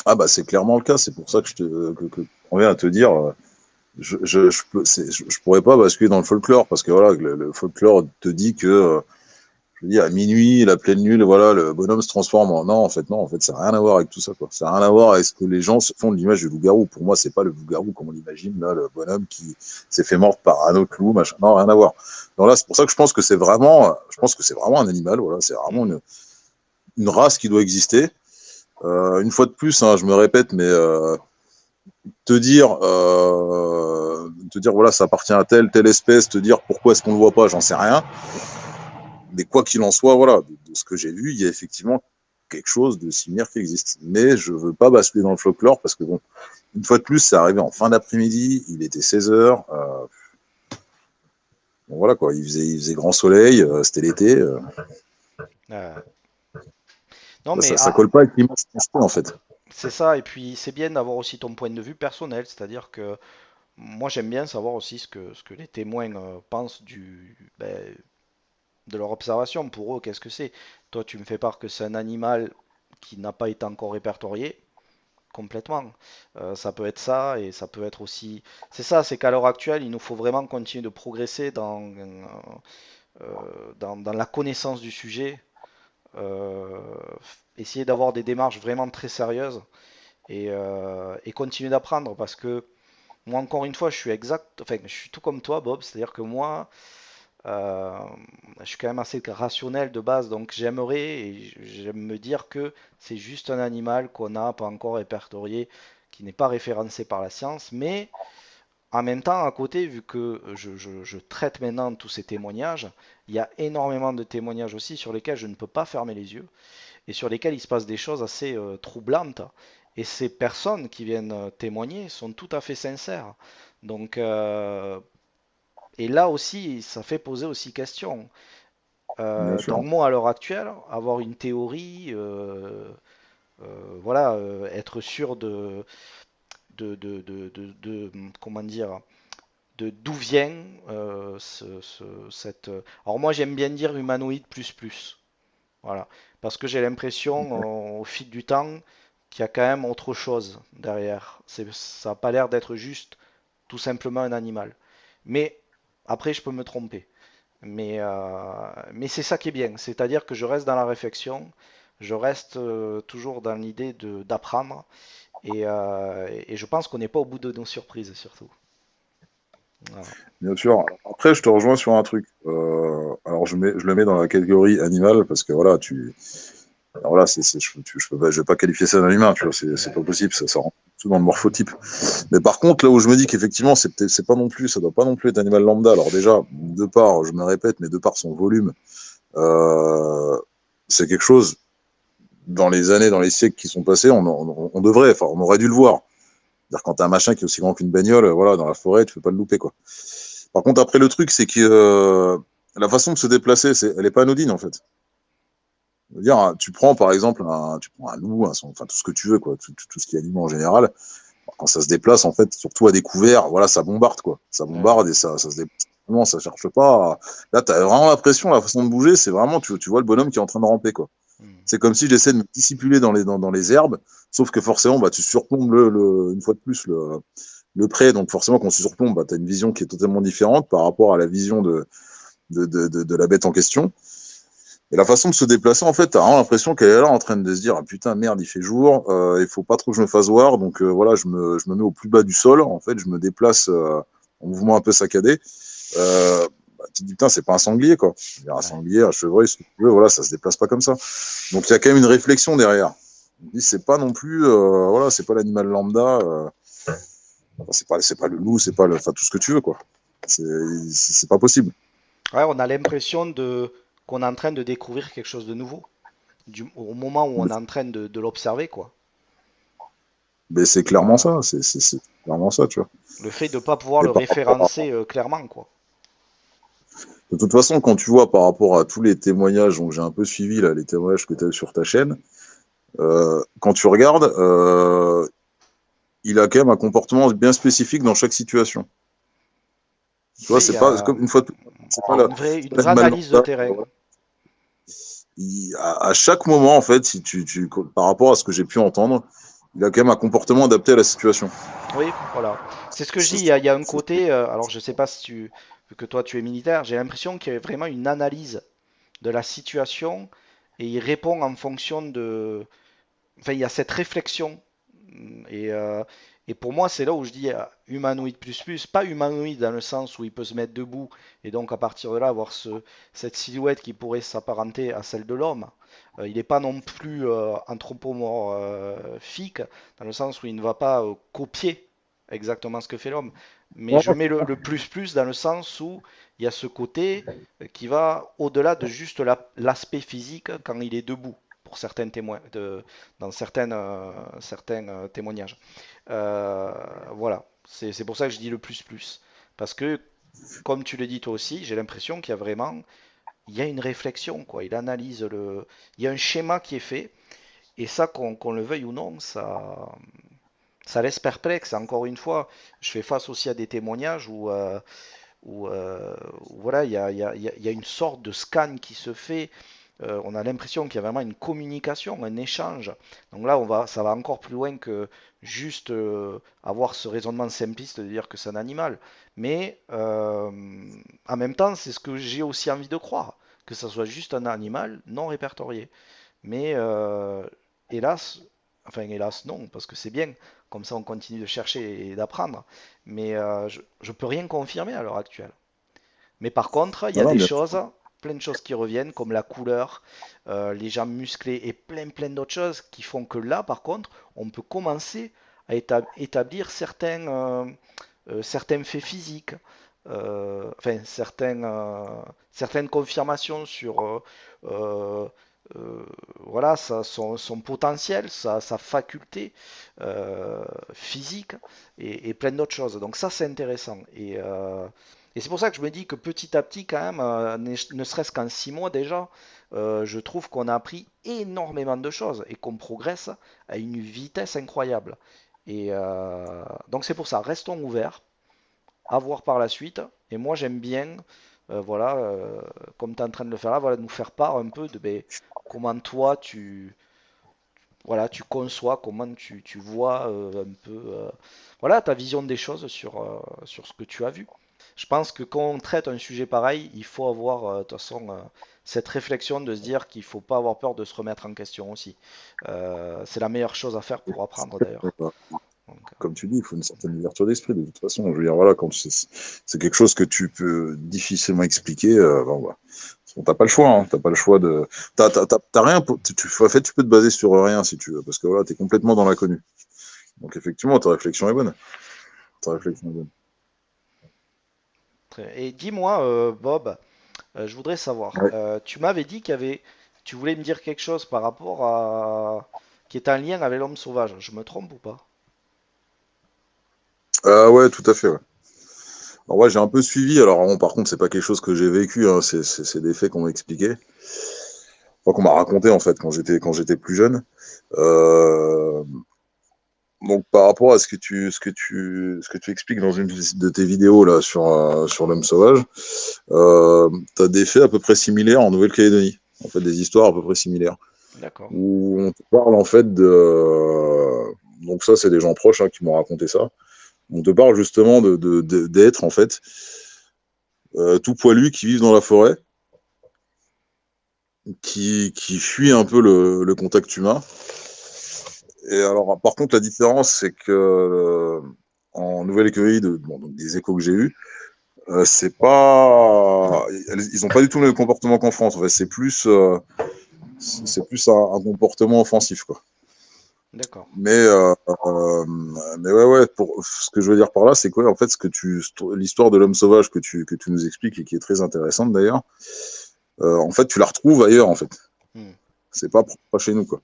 Ah bah c'est clairement le cas, c'est pour ça que on vient à te dire, je pourrais pas basculer dans le folklore, parce que voilà, le folklore te dit que, je veux dire, à minuit, la pleine lune, voilà, le bonhomme se transforme en... Non, en fait, ça n'a rien à voir avec tout ça, quoi. Ça n'a rien à voir avec ce que les gens se font de l'image du loup-garou. Pour moi, c'est pas le loup-garou comme on l'imagine, là, le bonhomme qui s'est fait mordre par un autre loup, machin. Non, rien à voir. Donc là, c'est pour ça que je pense que c'est vraiment un animal, voilà, c'est vraiment Mhm. une race qui doit exister. Une fois de plus, hein, je me répète, mais te dire, voilà, ça appartient à telle espèce, te dire pourquoi est-ce qu'on ne le voit pas, j'en sais rien. Mais quoi qu'il en soit, voilà, de ce que j'ai vu, il y a effectivement quelque chose de similaire qui existe. Mais je ne veux pas basculer dans le folklore parce que, bon, une fois de plus, c'est arrivé en fin d'après-midi, il était 16h. Bon, voilà, quoi, il faisait grand soleil, c'était l'été. Euh, non, Bah, mais ça colle pas avec l'image qu'on se fait, en fait. c'est ça, et puis c'est bien d'avoir aussi ton point de vue personnel, c'est-à-dire que moi j'aime bien savoir aussi ce que les témoins pensent de leur observation. Pour eux, qu'est-ce que c'est? Toi, tu me fais part que c'est un animal qui n'a pas été encore répertorié. Complètement. Ça peut être ça et ça peut être aussi. C'est ça, c'est qu'à l'heure actuelle, il nous faut vraiment continuer de progresser dans la connaissance du sujet, euh, essayer d'avoir des démarches vraiment très sérieuses et continuer d'apprendre parce que moi, encore une fois, enfin, je suis tout comme toi, Bob, c'est-à-dire que moi, euh, je suis quand même assez rationnel de base, donc j'aimerais et j'aime me dire que c'est juste un animal qu'on n'a pas encore répertorié, qui n'est pas référencé par la science, mais en même temps, à côté, vu que je traite maintenant tous ces témoignages, il y a énormément de témoignages aussi sur lesquels je ne peux pas fermer les yeux et sur lesquels il se passe des choses assez troublantes. Et ces personnes qui viennent témoigner sont tout à fait sincères. Donc, et là aussi, ça fait poser aussi question. Bien Donc sûr. moi, à l'heure actuelle, avoir une théorie, voilà, être sûr comment dire, de d'où vient cette. Alors moi, j'aime bien dire humanoïde plus plus, voilà, parce que j'ai l'impression, au fil du temps, qu'il y a quand même autre chose derrière. Ça n'a pas l'air d'être juste tout simplement un animal. Mais après, je peux me tromper. Mais c'est ça qui est bien, c'est-à-dire que je reste dans la réflexion, je reste toujours dans l'idée d'apprendre, et je pense qu'on n'est pas au bout de nos surprises surtout. Voilà. Bien sûr. Après, je te rejoins sur un truc. Alors, je le mets dans la catégorie animal parce que voilà, alors voilà, je vais pas qualifier ça d'un humain, tu vois, c'est pas possible, ça rentre tout dans le morphotype. Mais par contre, là où je me dis qu'effectivement, c'est pas non plus, ça doit pas non plus être animal lambda. Alors déjà, de part, je me répète, mais de par son volume, euh, c'est quelque chose dans les siècles qui sont passés, on devrait, enfin, on aurait dû le voir. C'est-à-dire quand t'as un machin qui est aussi grand qu'une bagnole, voilà, dans la forêt, tu peux pas le louper, quoi. Par contre, après, le truc, c'est que la façon de se déplacer, elle est pas anodine, en fait. Je veux dire, hein, tu prends par exemple tu prends un loup, enfin tout ce que tu veux, quoi, tout ce qui est animal en général. Quand ça se déplace, en fait, surtout à découvert, voilà, ça bombarde, quoi. Ça Ouais. bombarde et ça se déplace. Non, ça cherche pas. Là, tu as vraiment l'impression, la façon de bouger, c'est vraiment, tu vois le bonhomme qui est en train de ramper, quoi. Hmm. C'est comme si j'essaie de me dissimuler dans les herbes, sauf que forcément, bah, tu surplombes une fois de plus le pré, donc forcément, quand tu surplombes, bah, tu as une vision qui est totalement différente par rapport à la vision de la bête en question. Et la façon de se déplacer, en fait, t'as vraiment l'impression qu'elle est là en train de se dire ah, putain, merde, il fait jour, il faut pas trop que je me fasse voir, donc voilà, je me mets au plus bas du sol, en fait, je me déplace en mouvement un peu saccadé. Tu te dis putain, c'est pas un sanglier, quoi. Un Ouais. sanglier, un chevreuil, ce que tu veux, voilà, ça se déplace pas comme ça. Donc il y a quand même une réflexion derrière. On dit c'est pas non plus, voilà, c'est pas l'animal lambda, c'est pas le loup, c'est pas enfin tout ce que tu veux, quoi. C'est pas possible. Ouais, on a l'impression qu'on est en train de découvrir quelque chose de nouveau, au moment où on est en train de l'observer, quoi. Mais c'est clairement ça, c'est clairement ça, tu vois. Le fait de ne pas pouvoir Et le par rapport référencer clairement, quoi. De toute façon, quand tu vois par rapport à tous les témoignages, donc j'ai un peu suivi là, les témoignages que tu as sur ta chaîne, quand tu regardes, il a quand même un comportement bien spécifique dans chaque situation. Tu vois, Oui, il y c'est pas a comme une fois, c'est pas la, une c'est pas vraie une analyse de malversation. terrain. À chaque moment, en fait, si par rapport à ce que j'ai pu entendre, il a quand même un comportement adapté à la situation. Oui, voilà. C'est ce que je dis. C'est- Il y a un côté. Alors, je sais pas si tu, vu que toi tu es militaire, j'ai l'impression qu'il y a vraiment une analyse de la situation et il répond en fonction de. Enfin, il y a cette réflexion. Et, euh, et pour moi, c'est là où je dis humanoïde plus plus, pas humanoïde dans le sens où il peut se mettre debout et donc à partir de là avoir cette silhouette qui pourrait s'apparenter à celle de l'homme. Il n'est pas non plus anthropomorphique dans le sens où il ne va pas copier exactement ce que fait l'homme. Mais je Ouais, mets le plus plus dans le sens où il y a ce côté qui va au-delà de juste l'aspect physique quand il est debout pour certains témoins, dans certains témoignages. Euh, voilà, c'est pour ça que je dis le plus plus. Parce que, comme tu le dis toi aussi, j'ai l'impression qu'il y a vraiment, il y a une réflexion, quoi. Il y a un schéma qui est fait, et ça, qu'on le veuille ou non, ça laisse perplexe. Encore une fois, je fais face aussi à des témoignages où voilà, il y a une sorte de scan qui se fait. On a l'impression qu'il y a vraiment une communication, un échange. Donc là, ça va encore plus loin que juste avoir ce raisonnement simpliste de dire que c'est un animal. Mais en même temps, c'est ce que j'ai aussi envie de croire, que ça soit juste un animal non répertorié. Mais hélas, enfin hélas non, parce que c'est bien, comme ça on continue de chercher et d'apprendre. Mais je ne peux rien confirmer à l'heure actuelle. Mais par contre, il y non, a non, des mais choses, plein de choses qui reviennent, comme la couleur, les jambes musclées et plein d'autres choses qui font que là, par contre, on peut commencer à établir certains faits physiques, enfin certaines confirmations sur euh, voilà, son potentiel, sa faculté physique et plein d'autres choses. Donc ça, c'est intéressant. Et c'est pour ça que je me dis que petit à petit, quand même, ne serait-ce qu'en 6 mois déjà, je trouve qu'on a appris énormément de choses et qu'on progresse à une vitesse incroyable. Et donc c'est pour ça, restons ouverts, à voir par la suite. Et moi j'aime bien, voilà, comme tu es en train de le faire là, voilà, nous faire part un peu de ben, comment toi voilà, tu conçois, comment tu vois un peu voilà, ta vision des choses sur ce que tu as vu. Je pense que quand on traite un sujet pareil, il faut avoir de toute façon cette réflexion de se dire qu'il ne faut pas avoir peur de se remettre en question aussi. C'est la meilleure chose à faire pour apprendre d'ailleurs. Donc, comme tu dis, il faut une certaine ouverture d'esprit. De toute façon, je veux dire, voilà, quand c'est quelque chose que tu peux difficilement expliquer, bon, bah, t'as pas le choix, hein, t'as pas le choix de, t'as rien, en fait, tu peux te baser sur rien si tu veux, parce que voilà, t'es complètement dans l'inconnu. Donc effectivement, ta réflexion est bonne. Ta réflexion est bonne. et dis-moi, Bob, je voudrais savoir, Ouais. tu m'avais dit tu voulais me dire quelque chose par rapport à, qui est en lien avec l'homme sauvage. Je me trompe ou pas? Ouais, tout à fait. Ouais. Alors ouais, j'ai un peu suivi. Alors bon, par contre, c'est pas quelque chose que j'ai vécu. Hein, c'est des faits qu'on m'a expliqué, enfin, qu'on m'a raconté en fait quand j'étais plus jeune. Euh, Donc par rapport à ce que tu expliques dans une de tes vidéos là sur l'homme sauvage, tu as des faits à peu près similaires en Nouvelle-Calédonie. En fait, des histoires à peu près similaires D'accord. où on te parle en fait de, donc ça c'est des gens proches hein, qui m'ont raconté ça. On te parle justement d'êtres en fait tout poilus qui vivent dans la forêt, qui fuient un peu le contact humain. Et alors par contre la différence c'est que en Nouvelle-Calédonie, bon, donc des échos que j'ai eus, c'est pas, ils ont pas du tout le même comportement qu'en France. En fait, c'est plus un comportement offensif, quoi. D'accord. Mais, mais ouais, ouais. Pour ce que je veux dire par là, c'est quoi, en fait, l'histoire de l'homme sauvage que tu nous expliques et qui est très intéressante d'ailleurs. En fait, tu la retrouves ailleurs, en fait. Hmm. C'est pas chez nous, quoi.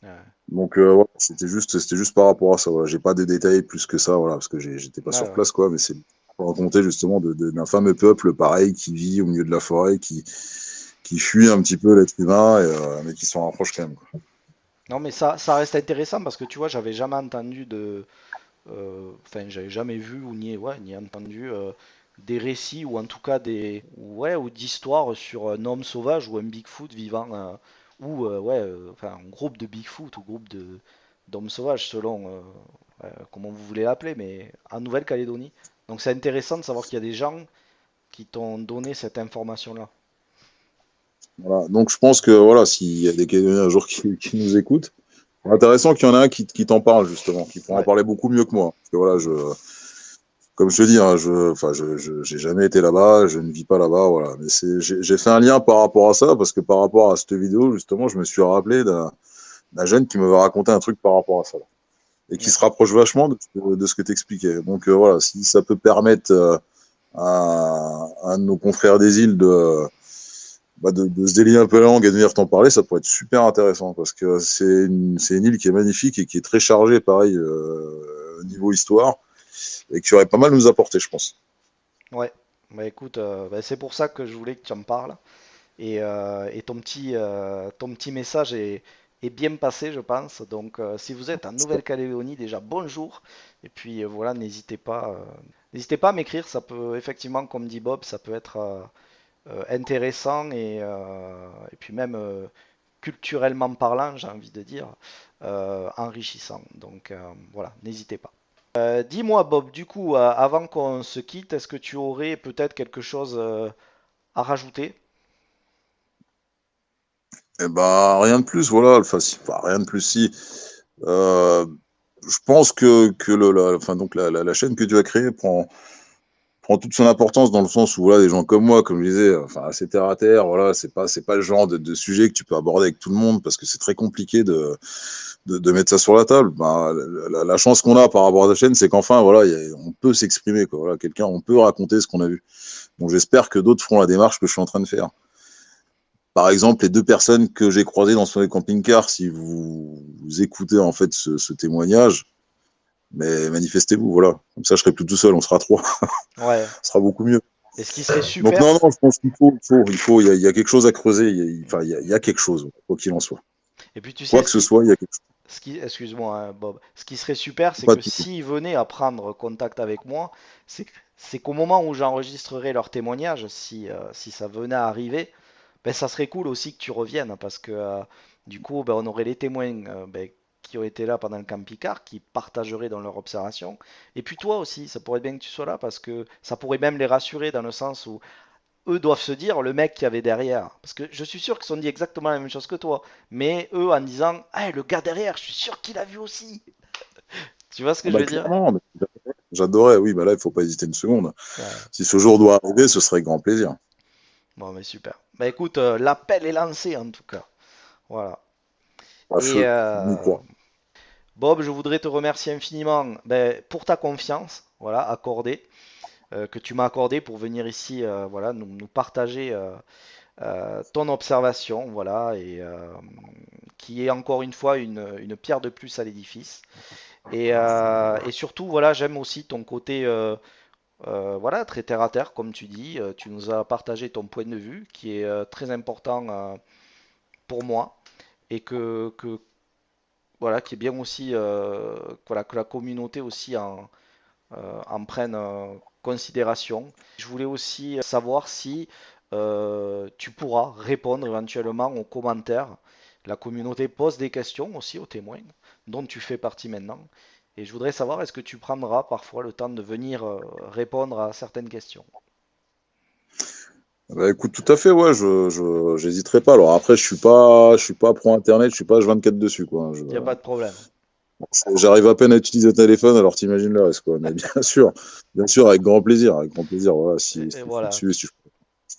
Ouais. Donc voilà, c'était juste par rapport à ça. Voilà. J'ai pas de détails plus que ça, voilà, parce que j'étais pas Ouais, sur ouais. place, quoi. Mais c'est pour raconter justement d'un fameux peuple pareil qui vit au milieu de la forêt, qui fuit un petit peu l'être humain, mais qui s'en rapproche quand même, quoi. Non, mais ça reste intéressant parce que tu vois, j'avais jamais entendu enfin, j'avais jamais vu ou ni entendu des récits ou en tout cas ou d'histoires sur un homme sauvage ou un Bigfoot vivant enfin, un groupe de Bigfoot ou groupe d'hommes sauvages selon comment vous voulez l'appeler, mais en Nouvelle-Calédonie. Donc c'est intéressant de savoir qu'il y a des gens qui t'ont donné cette information-là. Voilà. Donc je pense que voilà, s'il y a des Calédoniens un jour qui nous écoutent, c'est intéressant qu'il y en ait un qui t'en parle justement, qui pourra en Ouais, parler beaucoup mieux que moi. Parce que voilà, comme je te dis, hein, j'ai jamais été là-bas, je ne vis pas là-bas, voilà. Mais j'ai fait un lien par rapport à ça, parce que par rapport à cette vidéo, justement, je me suis rappelé d'un jeune qui m'avait raconté un truc par rapport à ça, là, et qui se d'accord. rapproche vachement de ce que tu expliquais. Donc voilà, si ça peut permettre à un de nos confrères des îles de se délier un peu la langue et de venir t'en parler, ça pourrait être super intéressant, parce que c'est une île qui est magnifique et qui est très chargée, pareil, au niveau histoire, et qui aurait pas mal à nous apporter, je pense. Ouais, bah écoute, bah, c'est pour ça que je voulais que tu en parles. Et ton petit message est bien passé, je pense. Donc, si vous êtes en Nouvelle-Calédonie, déjà bonjour. Et puis voilà, n'hésitez pas à m'écrire. Ça peut effectivement, comme dit Bob, ça peut être intéressant et puis même culturellement parlant, j'ai envie de dire, enrichissant. Donc voilà, n'hésitez pas. Dis-moi, Bob, du coup, avant qu'on se quitte, est-ce que tu aurais peut-être quelque chose à rajouter? Eh ben, rien de plus, voilà. Enfin, rien de plus, si. Euh, je pense que enfin, donc la chaîne que tu as créée prend toute son importance dans le sens où voilà, des gens comme moi, comme je disais, enfin, assez terre à terre, voilà, c'est pas le genre de sujet que tu peux aborder avec tout le monde parce que c'est très compliqué de mettre ça sur la table. Ben, la chance qu'on a par rapport à ta chaîne, c'est qu'enfin, voilà, on peut s'exprimer, quoi. Voilà, on peut raconter ce qu'on a vu. Donc j'espère que d'autres feront la démarche que je suis en train de faire. Par exemple, les deux personnes que j'ai croisées dans ce camping-car, si vous écoutez en fait ce témoignage, mais manifestez-vous, voilà. Comme ça, je serai plus tout seul, on sera trois, Ouais. ce sera beaucoup mieux. Et ce qui serait Donc super, non, non, je pense il y a quelque chose à creuser, enfin, il y a quelque chose, quoi qu'il en soit. et puis tu sais, Quoi que ce soit, il y a quelque chose. excuse-moi, hein, Bob, ce qui serait super, c'est Pas que de souci. s'ils venaient à prendre contact avec moi, c'est, c'est qu'au moment où j'enregistrerai leur témoignage, si ça venait à arriver, ben, ça serait cool aussi que tu reviennes, parce que du coup, ben, on aurait les témoins ben, qui ont été là pendant le camping-car, qui partageraient dans leur observation. Et puis toi aussi, ça pourrait être bien que tu sois là, parce que ça pourrait même les rassurer dans le sens où eux doivent se dire le mec qu'il y avait derrière. Parce que je suis sûr qu'ils se sont dit exactement la même chose que toi. Mais eux en disant, ah, le gars derrière, je suis sûr qu'il a vu aussi. Tu vois ce que Ah je bah, veux dire? clairement, j'adorerais, oui, bah là, il ne faut pas hésiter une seconde. Ouais. Si ce jour doit arriver, ce serait avec grand plaisir. Bon, mais super. Bah écoute, l'appel est lancé en tout cas. Voilà. À Et feu, on y croit. Bob, je voudrais te remercier infiniment ben, pour ta confiance, voilà, accordée, que tu m'as accordée pour venir ici, voilà, nous partager ton observation, voilà, qui est encore une fois une pierre de plus à l'édifice. Et surtout, voilà, j'aime aussi ton côté, voilà, très terre à terre, comme tu dis. Tu nous as partagé ton point de vue, qui est très important pour moi, et voilà, qui est bien aussi, voilà, que la communauté aussi en prenne considération. Je voulais aussi savoir si tu pourras répondre éventuellement aux commentaires. La communauté pose des questions aussi aux témoins, dont tu fais partie maintenant. Et je voudrais savoir, est-ce que tu prendras parfois le temps de venir répondre à certaines questions? Bah, écoute, tout à fait, ouais, j'hésiterai pas. Alors après, je suis pas pro Internet, je suis pas H24 dessus, quoi. Il n'y a pas de problème. J'arrive à peine à utiliser le téléphone, alors t'imagines le reste, quoi. Mais bien sûr, avec grand plaisir, voilà. Et Si je suis voilà, dessus, si je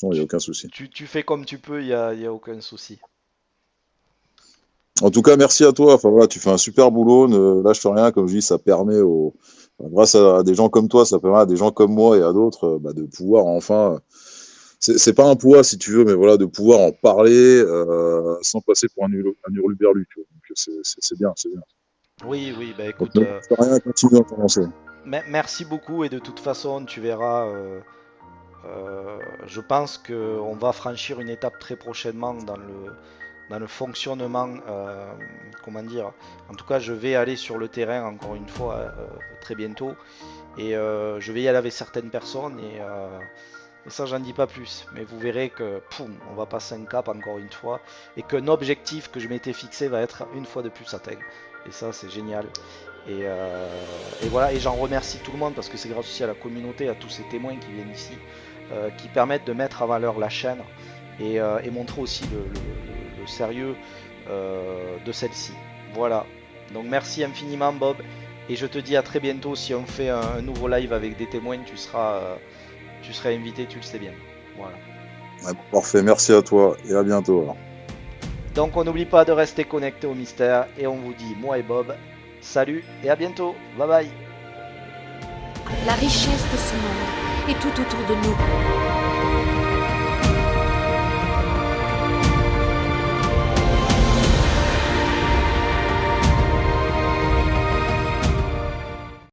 il n'y a tu, aucun souci. tu fais comme tu peux, y a aucun souci. En tout cas, merci à toi. Enfin voilà, tu fais un super boulot. Ne lâche rien, comme je dis, ça permet grâce à des gens comme toi, ça permet à des gens comme moi et à d'autres, de pouvoir enfin c'est pas un poids, si tu veux, mais voilà, de pouvoir en parler sans passer pour un hurluberlu, tu vois. Donc, c'est bien, c'est bien. Oui, oui, bah Donc, écoute, ne lâche rien, continue à commencer. merci beaucoup et de toute façon, tu verras, je pense qu'on va franchir une étape très prochainement dans le fonctionnement, comment dire, en tout cas, je vais aller sur le terrain encore une fois très bientôt et je vais y aller avec certaines personnes et ça, j'en dis pas plus. Mais vous verrez que, poum, on va passer un cap encore une fois et qu'un objectif que je m'étais fixé va être une fois de plus atteint. Et ça, c'est génial. Et voilà, et j'en remercie tout le monde parce que c'est grâce aussi à la communauté, à tous ces témoins qui viennent ici, qui permettent de mettre en valeur la chaîne et montrer aussi le sérieux de celle-ci. Voilà. Donc merci infiniment Bob et je te dis à très bientôt. Si on fait un nouveau live avec des témoins, tu seras invité, tu le sais bien. Voilà. Ouais, parfait, merci à toi et à bientôt. Alors. Donc on n'oublie pas de rester connecté au mystère et on vous dit, moi et Bob, salut et à bientôt. Bye bye. La richesse de ce monde est tout autour de nous.